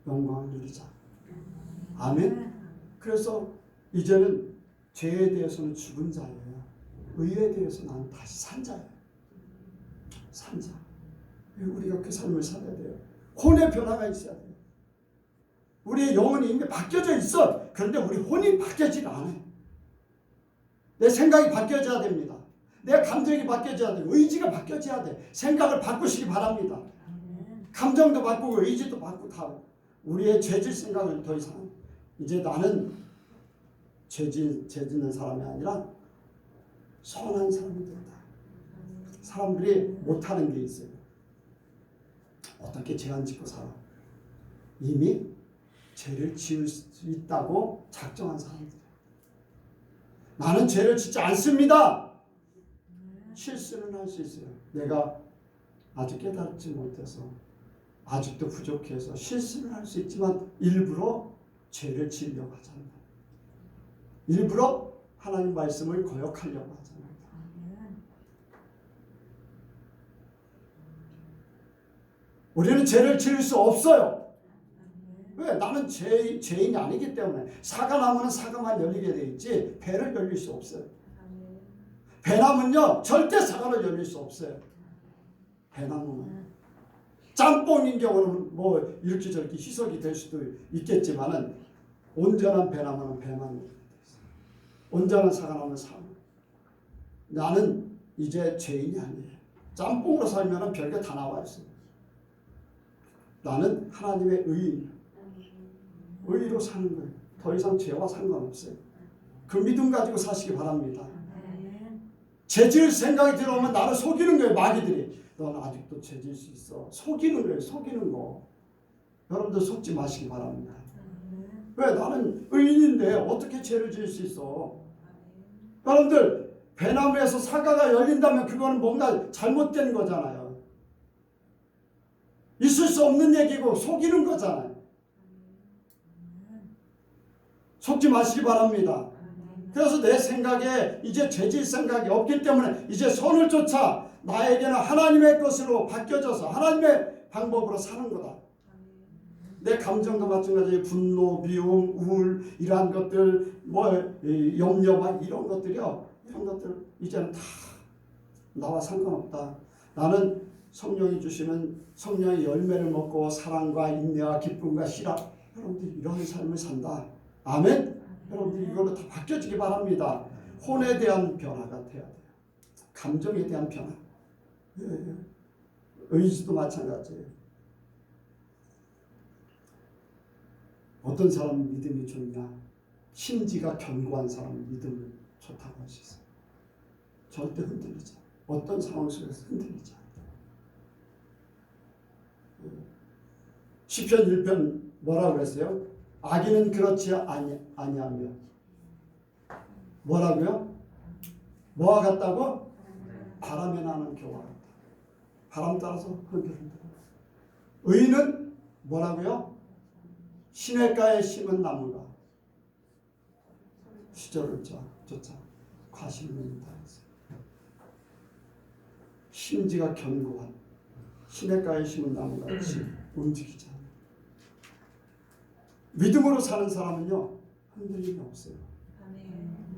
영광을 누리자. 아멘. 그래서 이제는 죄에 대해서는 죽은 자예요. 의에 대해서 나는 다시 산 자예요. 산 자. 우리가 그 삶을 살아야 돼요. 혼의 변화가 있어야 돼요. 우리의 영혼이 이미 바뀌어져 있어. 그런데 우리 혼이 바뀌어지지 않아요. 내 생각이 바뀌어져야 됩니다. 내 감정이 바뀌어져야 돼요. 의지가 바뀌어져야 돼. 생각을 바꾸시기 바랍니다. 감정도 바꾸고 의지도 바꾸고 다. 우리의 죄질 생각을 더 이상 이제 나는 죄 짓는 사람이 아니라 선한 사람이 된다. 사람들이 못하는 게 있어요. 어떻게 죄 안 짓고 살아? 이미 죄를 지을 수 있다고 작정한 사람들이에요. 나는 죄를 짓지 않습니다. 실수는 할 수 있어요. 내가 아직 깨닫지 못해서 아직도 부족해서 실수는 할 수 있지만 일부러 죄를 지으려고 하잖아요. 일부러 하나님 말씀을 거역하려고 하잖아요. 우리는 죄를 지을 수 없어요. 왜? 나는 죄인이 아니기 때문에. 사과나무는 사과만 열리게 돼 있지 배를 열릴 수 없어요. 배나무는요 절대 사과로 열릴 수 없어요. 배나무는. 짬뽕인 경우는 뭐 이렇게 저렇게 희석이 될 수도 있겠지만은 온전한 배나무는 배만 열리게 돼 있어요. 온전한 사과나무는 사과. 나는 이제 죄인이 아니에요. 짬뽕으로 살면은 별게 다 나와 있어요. 나는 하나님의 의인. 의로 사는 거예요. 더 이상 죄와 상관없어요. 그 믿음 가지고 사시기 바랍니다. 죄질 생각이 들어오면 나를 속이는 거예요. 마귀들이. 넌 아직도 죄질 수 있어. 속이는 거예요. 속이는 거. 여러분들 속지 마시기 바랍니다. 왜? 나는 의인인데 어떻게 죄를 지을 수 있어? 여러분들 배나무에서 사과가 열린다면 그거는 뭔가 잘못된 거잖아요. 있을 수 없는 얘기고 속이는 거잖아요. 속지 마시기 바랍니다. 그래서 내 생각에 이제 죄질 생각이 없기 때문에 이제 선을 쫓아 나에게는 하나님의 것으로 바뀌어져서 하나님의 방법으로 사는 거다. 내 감정도 마찬가지예요. 분노, 미움, 우울 이러한 것들, 뭐 염려 막 이런 것들이요. 이런 것들 이제는 다 나와 상관없다. 나는 성령이 주시는 성령의 열매를 먹고 사랑과 인내와 기쁨과 희락, 여러분들 이런 삶을 산다. 아멘. 여러분들 이걸로 다 바뀌어지기 바랍니다. 혼에 대한 변화가 돼야 돼요. 감정에 대한 변화. 의지도 마찬가지예요. 어떤 사람은 믿음이 좋냐? 심지가 견고한 사람은 믿음이 좋다고 할 수 있어요. 절대 흔들리지 않아요. 어떤 상황 속에서 흔들리지 않아요. 시편 1편 뭐라고 그랬어요? 악인은 그렇지 아니하며 뭐라고요? 뭐와 같다고? 바람에 나는 겨와 같다. 바람 따라서 흔들흔들. 의인은 뭐라고요? 시냇가에 심은 나무가 시절을 쫓아 과실을 입는다. 심지가 견고한 시냇가에 심은 나무같이 움직이잖아요. 믿음으로 사는 사람은요 흔들림이 없어요.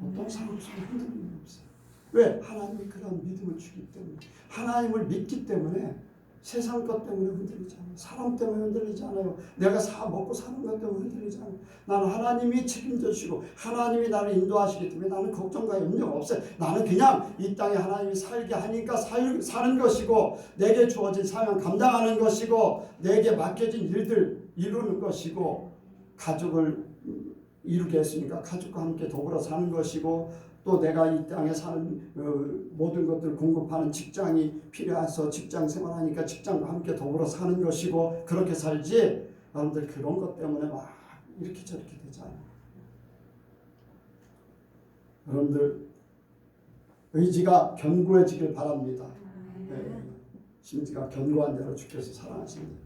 어떤 사람 속에 흔들림이 없어요. 왜? 하나님이 그런 믿음을 주기 때문에, 하나님을 믿기 때문에. 세상 것 때문에 흔들리지 않아요. 사람 때문에 흔들리지 않아요. 내가 먹고 사는 것 때문에 흔들리지 않아요. 나는 하나님이 책임져 주시고 하나님이 나를 인도하시기 때문에 나는 걱정과 염려가 없어요. 나는 그냥 이 땅에 하나님이 살게 하니까 사는 것이고, 내게 주어진 사명 감당하는 것이고, 내게 맡겨진 일들 이루는 것이고, 가족을 이루게 했으니까 가족과 함께 더불어 사는 것이고, 또 내가 이 땅에 사는 모든 것들을 공급하는 직장이 필요해서 직장 생활하니까 직장과 함께 더불어 사는 것이고, 그렇게 살지. 여러분들 그런 것 때문에 막 이렇게 저렇게 되잖아요. 여러분들 의지가 견고해지길 바랍니다. 네. 심지가 견고한 대로 주께서 사랑하십니다.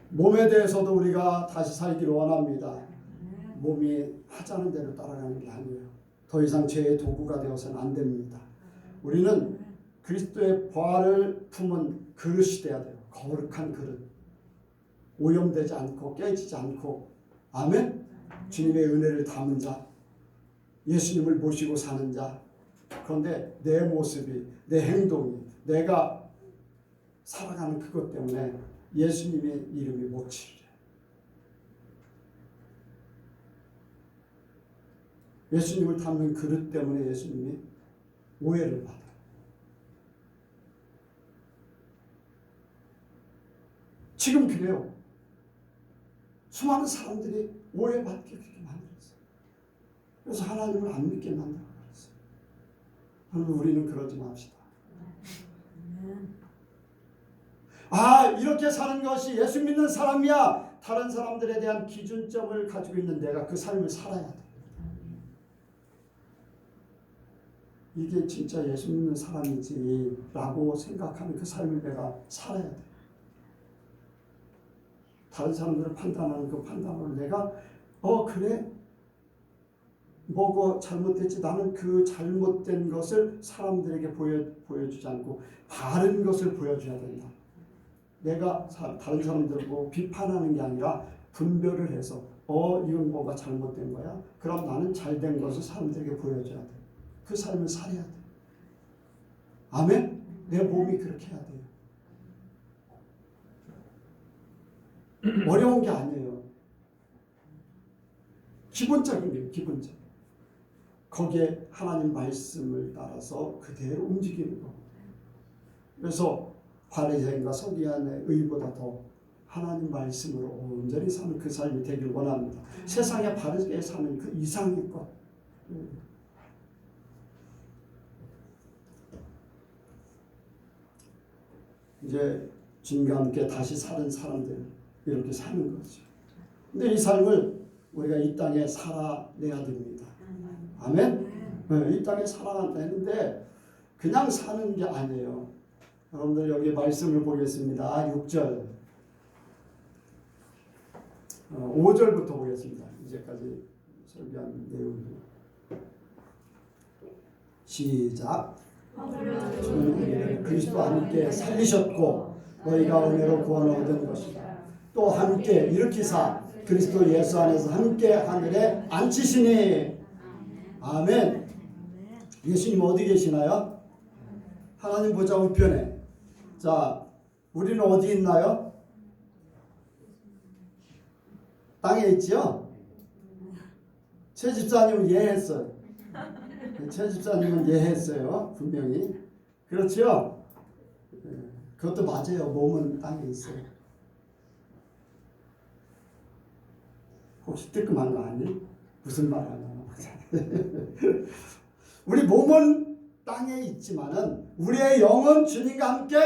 몸에 대해서도 우리가 다시 살기를 원합니다. 몸이 하자는 대로 따라가는 게 아니에요. 더 이상 죄의 도구가 되어서는 안 됩니다. 우리는 그리스도의 부활을 품은 그릇이 돼야 돼요. 거룩한 그릇. 오염되지 않고 깨지지 않고, 아멘? 주님의 은혜를 담은 자, 예수님을 모시고 사는 자. 그런데 내 모습이, 내 행동이, 내가 살아가는 그것 때문에 예수님의 이름이 못 치르려. 예수님을 담는 그릇 때문에 예수님이 오해를 받아요. 지금 그래요. 수많은 사람들이 오해받게 그렇게 만들었어요. 그래서 하나님을 안 믿게 만들어버렸어요. 여러분, 우리는 그러지 맙시다. 이렇게 사는 것이 예수 믿는 사람이야. 다른 사람들에 대한 기준점을 가지고 있는 내가 그 삶을 살아야 돼. 이게 진짜 예수 믿는 사람이지 라고 생각하는 그 삶을 내가 살아야 돼. 다른 사람들을 판단하는 그 판단을 내가 그래? 뭐가 잘못됐지? 나는 그 잘못된 것을 사람들에게 보여주지 않고 바른 것을 보여줘야 된다. 내가 다른 사람들 보고 비판하는 게 아니라 분별을 해서 이건 뭐가 잘못된 거야? 그럼 나는 잘된 것을 사람들에게 보여줘야 돼. 그 삶을 살아야 돼. 아멘? 내 몸이 그렇게 해야 돼요. 어려운 게 아니에요. 기본적인 거예요. 기본적. 거기에 하나님 말씀을 따라서 그대로 움직이는 거. 그래서 바리새인과 서기관의 의보다 더 하나님 말씀으로 온전히 사는 그 삶이 되길 원합니다. 세상에 바르게 사는 그 이상의 것. 이제 주님과 함께 다시 사는 사람들 이렇게 사는 거죠. 근데 이 삶을 우리가 이 땅에 살아내야 됩니다. 아멘? 이 땅에 살아내는데 그냥 사는 게 아니에요. 여러분들 여기 말씀을 보겠습니다. 6절 5절부터 보겠습니다. 이제까지 설교한 내용. 시작. 주는 그리스도 함께 살리셨고 너희가 은혜로 구원 얻은 것이다. 또 함께 일으키사 그리스도 예수 안에서 함께 하늘에 앉히시니. 아멘. 예수님 어디 계시나요? 하나님 보좌 우편에. 자, 우리는 어디 있나요? 땅에 있죠? 최 집사님은 예했어요. 최 집사님은 예했어요. 분명히. 그렇죠? 그것도 맞아요. 몸은 땅에 있어요. 혹시 뜨끔한 거 아니? 무슨 말 하나? 우리 몸은 땅에 있지만은 우리의 영은 주님과 함께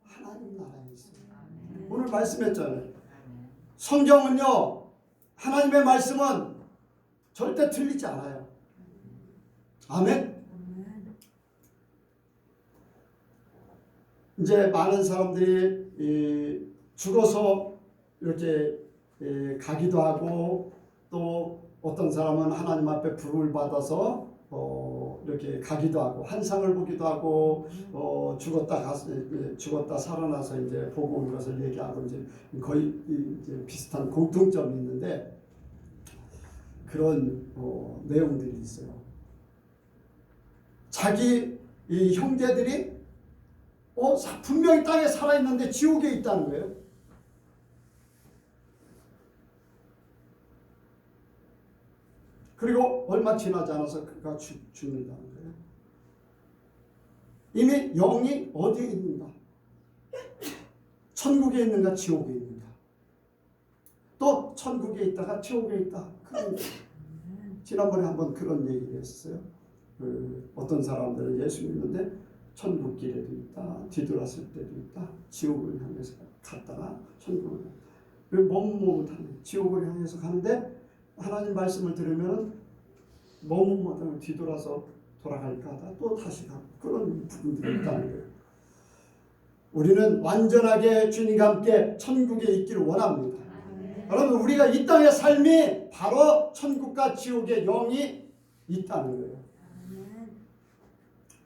하나님 나라에 있어요. 오늘 말씀했잖아요. 성경은요, 하나님의 말씀은 절대 틀리지 않아요. 아멘. 이제 많은 사람들이 죽어서 이렇게 가기도 하고, 또 어떤 사람은 하나님 앞에 부름을 받아서 이렇게 가기도 하고 환상을 보기도 하고 죽었다 살아나서 이제 보고 온 것을 얘기하고 이제 거의 이제 비슷한 공통점이 있는데 그런 내용들이 있어요. 자기 이 형제들이 분명히 땅에 살아있는데 지옥에 있다는 거예요. 그리고 얼마 지나지 않아서 그가 죽는다는 거예요. 이미 영이 어디에 있는가? 천국에 있는가 지옥에 있는가? 또 천국에 있다가 지옥에 있다. 지난번에 한번 그런 얘기를 했어요. 어떤 사람들은 예수 믿는데 천국 길에도 있다. 뒤돌았을 때도 있다. 지옥을 향해서 갔다가 천국을 머뭇머뭇하네. 지옥을 향해서 가는데 하나님 말씀을 들으면 머뭇머뭇하면 뒤돌아서 돌아갈까 하다 또 다시 가고 그런 부분들이 있다는 거예요. 우리는 완전하게 주님과 함께 천국에 있기를 원합니다. 여러분 우리가 이 땅의 삶이 바로 천국과 지옥의 영이 있다는 거예요.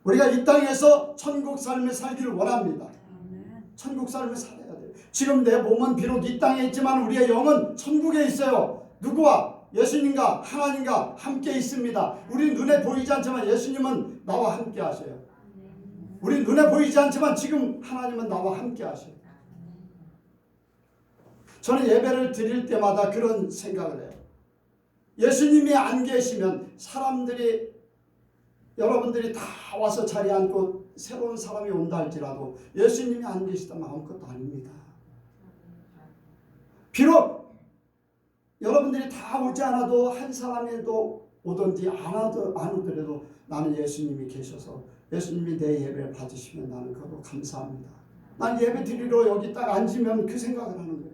우리가 이 땅에서 천국 삶을 살기를 원합니다. 천국 삶을 살아야 돼요. 지금 내 몸은 비록 이 땅에 있지만 우리의 영은 천국에 있어요. 누구와? 예수님과 하나님과 함께 있습니다. 우리 눈에 보이지 않지만 예수님은 나와 함께 하셔요. 우리 눈에 보이지 않지만 지금 하나님은 나와 함께 하셔요. 저는 예배를 드릴 때마다 그런 생각을 해요. 예수님이 안 계시면 여러분들이 다 와서 자리에 앉고 새로운 사람이 온다 할지라도 예수님이 안 계시다면 아무것도 아닙니다. 비록 여러분들이 다 오지 않아도 한 사람이라도 오든지 안 오더라도 나는 예수님이 계셔서 예수님이 내 예배를 받으시면 나는 그거 감사합니다. 난 예배 드리러 여기 딱 앉으면 그 생각을 하는 거예요.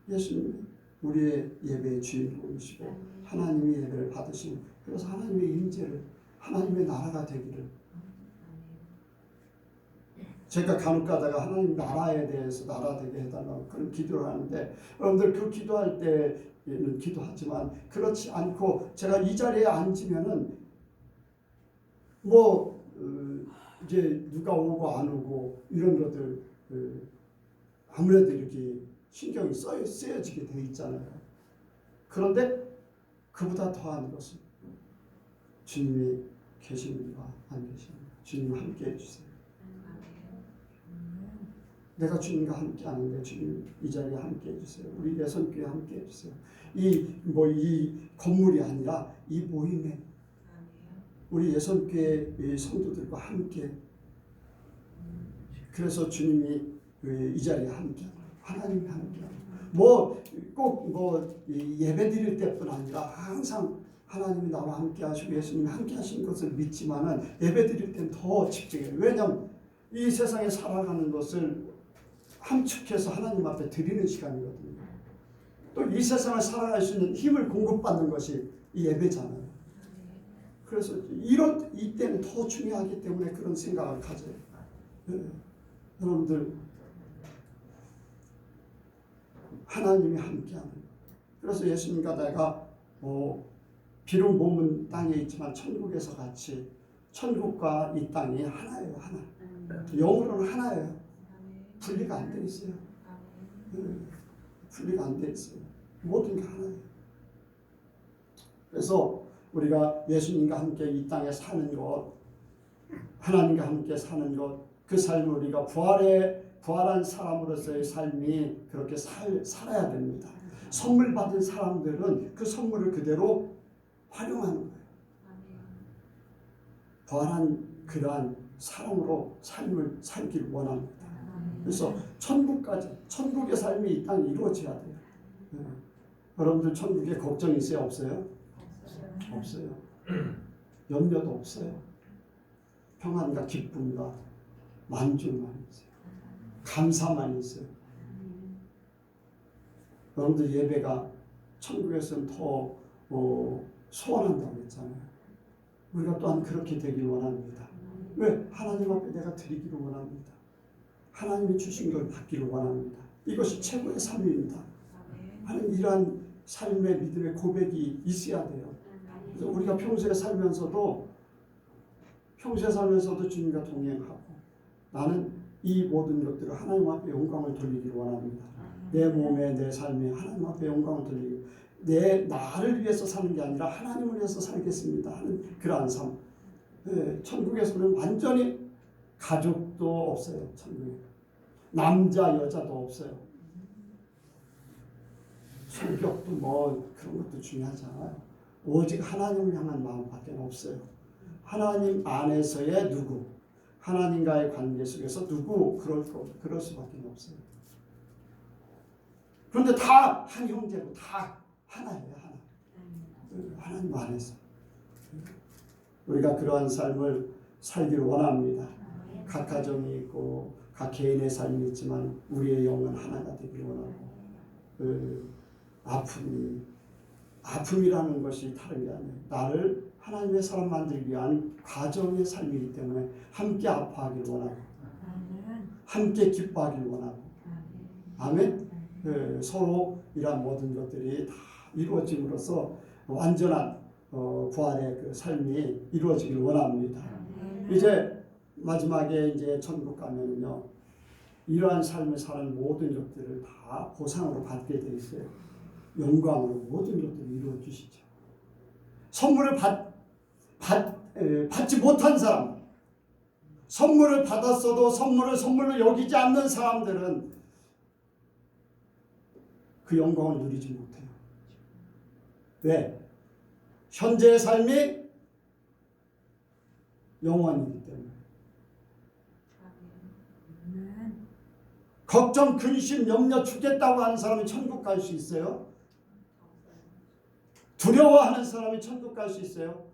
예수님이 우리의 예배의 주인공이시고 하나님이 예배를 받으시는 그래서 하나님의 임재를 하나님의 나라가 되기를 제가 간혹 가다가 하나님 나라에 대해서 나라 되게 해달라고 그런 기도를 하는데 여러분들 그 기도할 때는 기도하지만 그렇지 않고 제가 이 자리에 앉으면은 이제 누가 오고 안 오고 이런 것들 아무래도 이렇게 신경이 쓰여지게 돼 있잖아요. 그런데 그보다 더한 것은 주님이 계십니까? 안 계십니까? 주님 함께 해주세요. 내가 주님과 함께 하는데 주님 이 자리에 함께 해주세요. 우리 예선교회 함께 해주세요. 이 건물이 아니라 이 모임에 우리 예선교회 성도들과 함께 그래서 주님이 이 자리에 함께 하나님이 함께 꼭 예배 드릴 때뿐 아니라 항상 하나님이 나와 함께 하시고 예수님이 함께 하시는 것을 믿지만은 예배 드릴 때는 더 집중해요. 왜냐하면 이 세상에 살아가는 것을 함축해서 하나님 앞에 드리는 시간이거든요. 또 이 세상을 살아갈 수 있는 힘을 공급받는 것이 이 예배잖아요. 그래서 이때는 더 중요하기 때문에 그런 생각을 가져요. 여러분들 하나님이 함께하는 그래서 예수님과 내가 비록 몸은 땅에 있지만 천국에서 같이 천국과 이 땅이 하나예요. 하나. 영으로는 하나예요. 분리가 안 돼 있어요. 분리가 안 돼 있어요. 모든 게 하나예요. 그래서 우리가 예수님과 함께 이 땅에 사는 것, 하나님과 함께 사는 것, 그 삶을 우리가 부활한 사람으로서의 삶이 그렇게 살아야 됩니다. 선물 받은 사람들은 그 선물을 그대로 활용하는 거예요. 부활한 그러한 사람으로 삶을 살기를 원합니다. 그래서 천국의 삶이 이 땅에 이루어져야 돼요. 여러분들 천국에 걱정 있어요? 없어요? 없어요. 염려도 없어요. 평안과 기쁨과 만족만 있어요. 감사만 있어요. 여러분들 예배가 천국에서는 더 소원한다고 했잖아요. 우리가 또한 그렇게 되길 원합니다. 왜? 하나님 앞에 내가 드리기를 원합니다. 하나님이 주신 걸 받기를 원합니다. 이것이 최고의 삶입니다. 하나님 이러한 삶의 믿음의 고백이 있어야 돼요. 그래서 우리가 평소에 살면서도 주님과 동행하고 나는 이 모든 것들을 하나님 앞에 영광을 돌리기를 원합니다. 내 몸에 내 삶에 하나님 앞에 영광을 돌리기, 나를 위해서 사는 게 아니라 하나님을 위해서 살겠습니다 하는 그러한 삶. 천국에서는 완전히 가족도 없어요. 천국에 남자 여자도 없어요. 성격도 뭐 그런 것도 중요하지 않아요. 오직 하나님을 향한 마음밖에 없어요. 하나님 안에서의 누구, 하나님과의 관계 속에서 누구 그럴 수밖에 없어요. 그런데 다 한 형제고 다 하나예요. 하나님 안에서 우리가 그러한 삶을 살기를 원합니다. 각 가정이 있고 각 개인의 삶이 있지만 우리의 영은 하나가 되기를 원하고, 아픔이라는 것이 다른 게 아니에요. 나를 하나님의 사람 만들기 위한 과정의 삶이기 때문에 함께 아파하길 원하고 함께 기뻐하길 원하고, 아멘. 서로 이러한 모든 것들이 다 이루어짐으로써 완전한 부활의 그 삶이 이루어지길 원합니다. 이제 마지막에 이제 천국 가면은요, 이러한 삶을 사는 모든 것들을 다 보상으로 받게 돼 있어요. 영광으로 모든 것들을 이루어 주시죠. 선물을 받지 못한 사람, 선물을 받았어도 선물로 여기지 않는 사람들은 그 영광을 누리지 못해요. 왜? 현재의 삶이 영원이기 때문에. 걱정, 근심, 염려, 죽겠다고 하는 사람이 천국 갈 수 있어요? 두려워하는 사람이 천국 갈 수 있어요?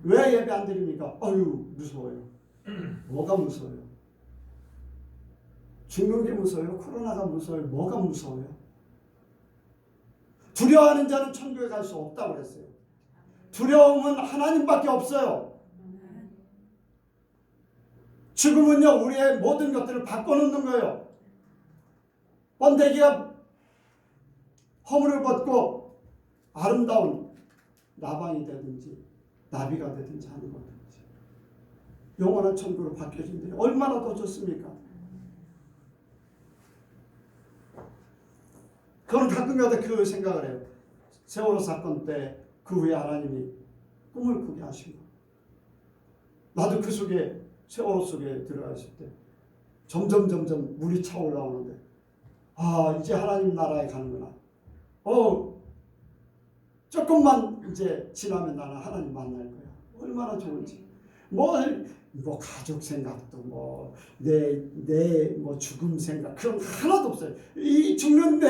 왜 예배 안 드립니까? 아유, 무서워요. 뭐가 무서워요? 죽는 게 무서워요? 코로나가 무서워요? 뭐가 무서워요? 두려워하는 자는 천국에 갈 수 없다고 그랬어요. 두려움은 하나님밖에 없어요. 죽음은요, 우리의 모든 것들을 바꿔놓는 거예요. 번데기가 허물을 벗고 아름다운 나방이 되든지 나비가 되든지 하는 거든지 영원한 천국으로 바뀌어진대요. 얼마나 더 좋습니까? 그건 가끔가다 그 생각을 해요. 세월호 사건 때 그 후에 하나님이 꿈을 꾸게 하신 거. 나도 그 속에, 세월호 속에 들어가 있을 때 점점 물이 차올라오는데, 이제 하나님 나라에 가는구나. 조금만 이제 지나면 나는 하나님 만날 거야. 얼마나 좋은지. 뭐 가족 생각도 내 죽음 생각 그런 거 하나도 없어요. 이 죽는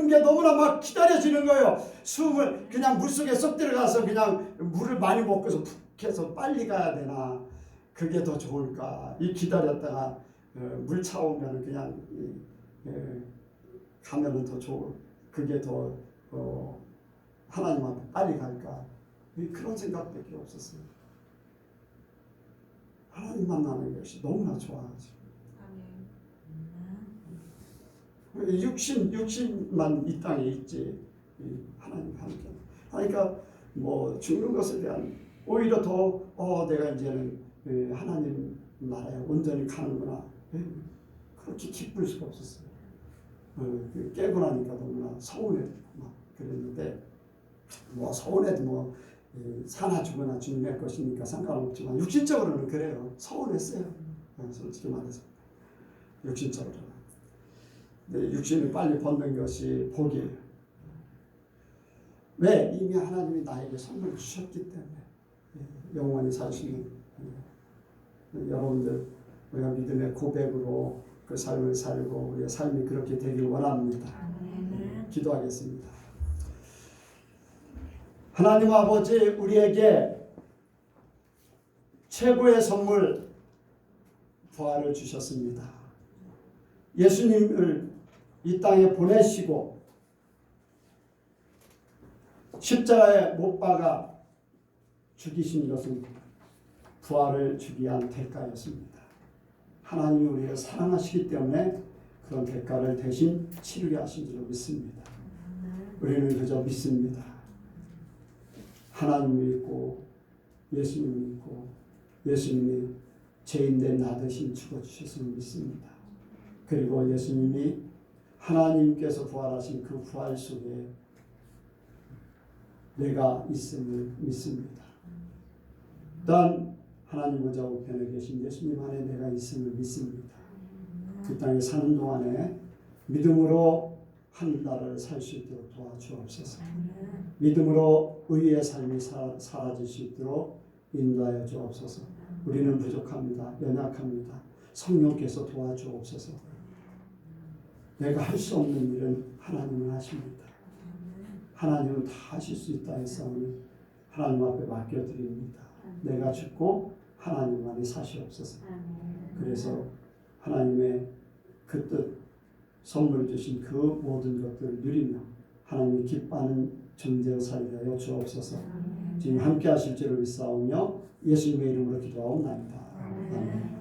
게 너무나 막 기다려지는 거예요. 숨을 그냥 물속에 쏙 들어가서 그냥 물을 많이 먹고서 푹 해서 빨리 가야 되나, 그게 더 좋을까? 이 기다렸다가 물 차오면 그냥 가면은 더 좋을, 그게 더 하나님 앞에 빨리 갈까? 그런 생각밖에 없었어요. 하나님 만나는 것이 너무나 좋아하지. 육신만 이 땅에 있지 하나님 함께. 그러니까 뭐 죽는 것에 대한 오히려 더 내가 이제는 하나님 나라에 온전히 가는구나, 그렇게 기쁠 수가 없었어요. 깨고 나니까 너무나 서운해지고 막 그랬는데, 뭐 서운해도 사나 죽으나 주님의 것이니까 상관없지만 육신적으로는 그래요. 서운했어요. 솔직히 말해서 육신적으로는. 근데 육신을 빨리 벗는 것이 복이에요. 왜? 이미 하나님이 나에게 선물을 주셨기 때문에. 영원히 살 수 있는. 여러분들 우리가 믿음의 고백으로 그 삶을 살고 우리의 삶이 그렇게 되길 원합니다. 기도하겠습니다. 하나님 아버지, 우리에게 최고의 선물 부활을 주셨습니다. 예수님을 이 땅에 보내시고 십자가에 못 박아 죽이신 것은 부활을 주기 위한 대가였습니다. 하나님이 우리를 사랑하시기 때문에 그런 대가를 대신 치르게 하신 줄로 믿습니다. 우리는 그저 믿습니다. 하나님 믿고 예수님 믿고 예수님이 죄인된 나 대신 죽어주셨음을 믿습니다. 그리고 예수님이 하나님께서 부활하신 그 부활 속에 내가 있음을 믿습니다. 또한 하나님 보좌 우편에 계신 예수님 안에 내가 있음을 믿습니다. 이 땅에 사는 동안에 믿음으로 한 날을 살 수 있도록 도와주옵소서. 믿음으로 의의 삶이 사라질 수 있도록 인도하여 주옵소서. 우리는 부족합니다. 연약합니다. 성령께서 도와주옵소서. 내가 할 수 없는 일은 하나님은 하십니다. 하나님은 다 하실 수 있다 했사오니 하나님 앞에 맡겨드립니다. 내가 죽고 하나님만이 사시옵소서. 그래서 하나님의 그 뜻 선물 주신 그 모든 것들을 누리며 하나님이 기뻐하는 존재로 살게 하여 주옵소서. 지금 함께 하실 줄을 믿사오며 예수님의 이름으로 기도하옵나이다. 아멘.